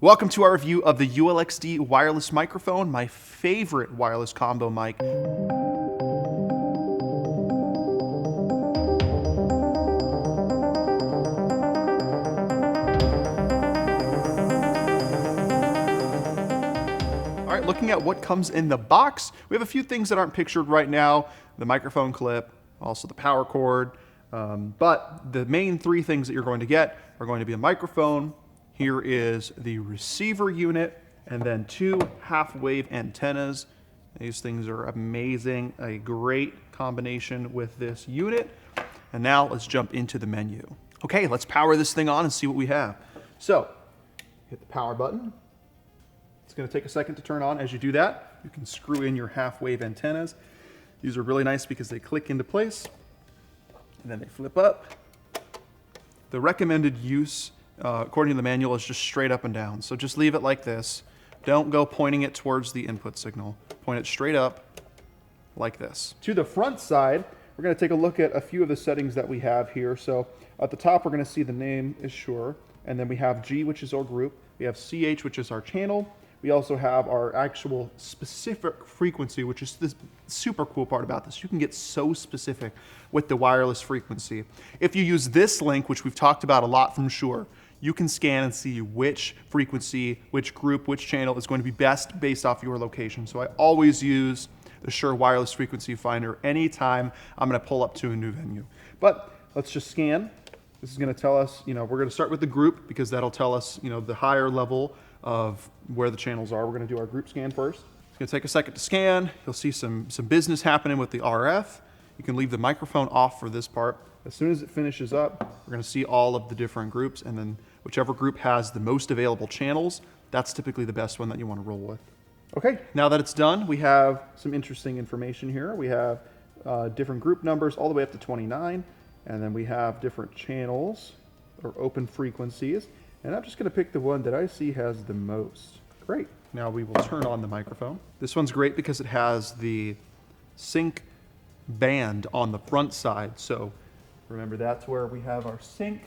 Welcome to our review of the ULX-D Wireless Microphone, my favorite wireless combo mic. All right, looking at what comes in the box, we have a few things that aren't pictured right now. The microphone clip, also the power cord, but the main three things that you're going to get are going to be a microphone. Here is the receiver unit, and then two half-wave antennas. These things are amazing, a great combination with this unit. And now let's jump into the menu. Okay, let's power this thing on and see what we have. So, hit the power button. It's gonna take a second to turn on. As you do that, you can screw in your half-wave antennas. These are really nice because they click into place, and then they flip up. The recommended use according to the manual, is just straight up and down. So just leave it like this. Don't go pointing it towards the input signal. Point it straight up like this. To the front side, we're going to take a look at a few of the settings that we have here. So at the top, we're going to see the name is Shure, and then we have G, which is our group. We have CH, which is our channel. We also have our actual specific frequency, which is the super cool part about this. You can get so specific with the wireless frequency. If you use this link, which we've talked about a lot from Shure, you can scan and see which frequency, which group, which channel is going to be best based off your location. So I always use the Shure Wireless Frequency Finder anytime I'm going to pull up to a new venue. But let's just scan. This is going to tell us, we're going to start with the group because that'll tell us, the higher level of where the channels are. We're going to do our group scan first. It's going to take a second to scan. You'll see some business happening with the RF. You can leave the microphone off for this part. As soon as it finishes up, we're going to see all of the different groups, and then whichever group has the most available channels, that's typically the best one that you want to roll with. Okay, now that it's done, we have some interesting information here. We have different group numbers all the way up to 29, and then we have different channels or open frequencies. And I'm just going to pick the one that I see has the most. Great. Now we will turn on the microphone. This one's great because it has the sync band on the front side. So remember, that's where we have our sync.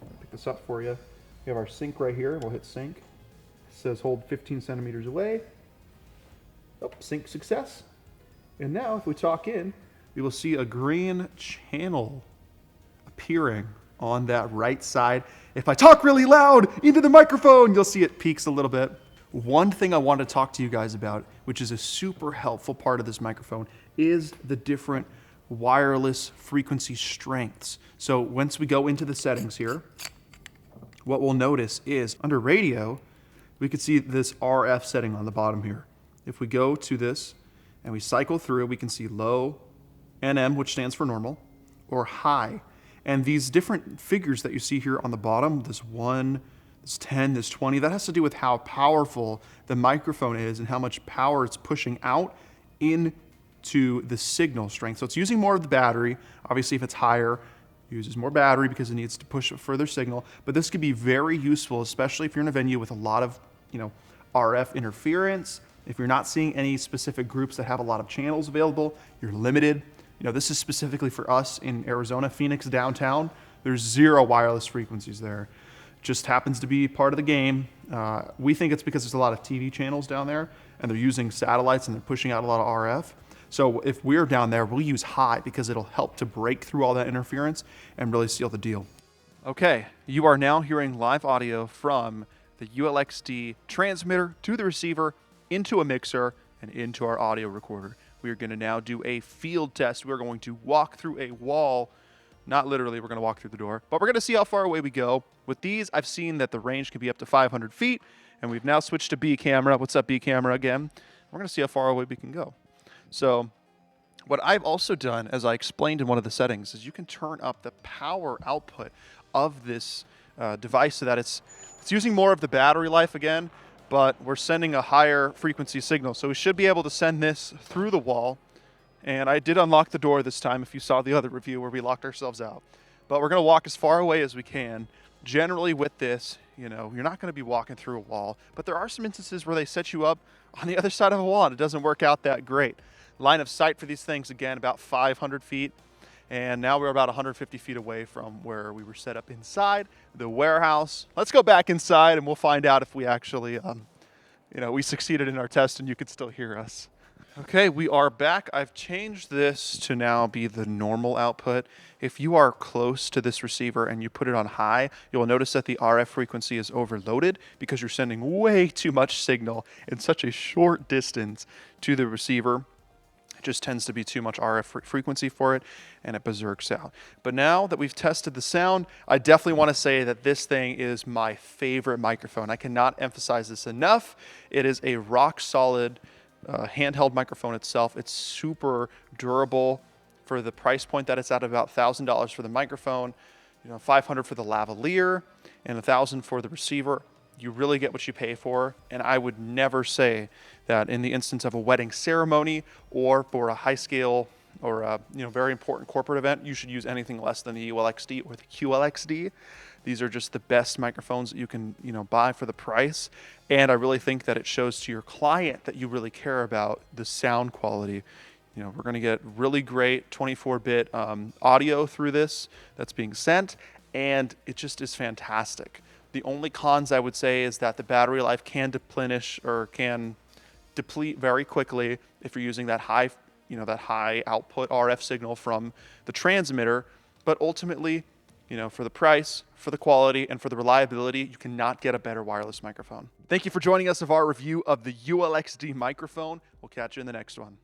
I'll pick this up for you. We have our sync right here. We'll hit sync. It says hold 15 centimeters away. Oh, sync success. And now if we talk in, we will see a green channel appearing on that right side. If I talk really loud into the microphone, you'll see it peaks a little bit. One thing I want to talk to you guys about, which is a super helpful part of this microphone, is the different wireless frequency strengths. So once we go into the settings here, what we'll notice is under radio, we can see this RF setting on the bottom here. If we go to this and we cycle through, we can see low, NM, which stands for normal, or high. And these different figures that you see here on the bottom, this 1, this 10, this 20, that has to do with how powerful the microphone is and how much power it's pushing out into the signal strength. So it's using more of the battery. Obviously, if it's higher, it uses more battery because it needs to push a further signal. But this could be very useful, especially if you're in a venue with a lot of, RF interference. If you're not seeing any specific groups that have a lot of channels available, you're limited. This is specifically for us in Arizona, Phoenix downtown. There's 0 wireless frequencies there. Just happens to be part of the game. We think it's because there's a lot of TV channels down there, and they're using satellites and they're pushing out a lot of RF. So if we're down there, we'll use high because it'll help to break through all that interference and really seal the deal. Okay, you are now hearing live audio from the ULX-D transmitter to the receiver, into a mixer, and into our audio recorder. We are going to now do a field test. We're going to walk through a wall. Not literally, we're going to walk through the door, but we're going to see how far away we go. With these, I've seen that the range can be up to 500 feet, and we've now switched to B camera. What's up, B camera again? We're going to see how far away we can go. So what I've also done, as I explained in one of the settings, is you can turn up the power output of this device so that it's using more of the battery life again, but we're sending a higher frequency signal. So we should be able to send this through the wall. And I did unlock the door this time if you saw the other review where we locked ourselves out. But we're gonna walk as far away as we can. Generally with this, you're not gonna be walking through a wall, but there are some instances where they set you up on the other side of a wall and it doesn't work out that great. Line of sight for these things, again, about 500 feet. And now we're about 150 feet away from where we were set up inside the warehouse. Let's go back inside and we'll find out if we actually, we succeeded in our test and you could still hear us. Okay, we are back. I've changed this to now be the normal output. If you are close to this receiver and you put it on high, you'll notice that the RF frequency is overloaded because you're sending way too much signal in such a short distance to the receiver. It just tends to be too much RF frequency for it, and it berserks out. But now that we've tested the sound, I definitely want to say that this thing is my favorite microphone. I cannot emphasize this enough. It is a rock solid handheld microphone itself. It's super durable for the price point that it's at, about $1,000 for the microphone, $500 for the lavalier, and $1,000 for the receiver. You really get what you pay for, and I would never say that in the instance of a wedding ceremony or for a high scale or a very important corporate event, you should use anything less than the ULX-D or the QLX-D. These are just the best microphones that you can buy for the price, and I really think that it shows to your client that you really care about the sound quality. We're going to get really great 24-bit audio through this that's being sent, and it just is fantastic. The only cons I would say is that the battery life can deplete very quickly if you're using that high output RF signal from the transmitter. But ultimately, for the price, for the quality, and for the reliability, you cannot get a better wireless microphone. Thank you for joining us of our review of the ULX-D microphone. We'll catch you in the next one.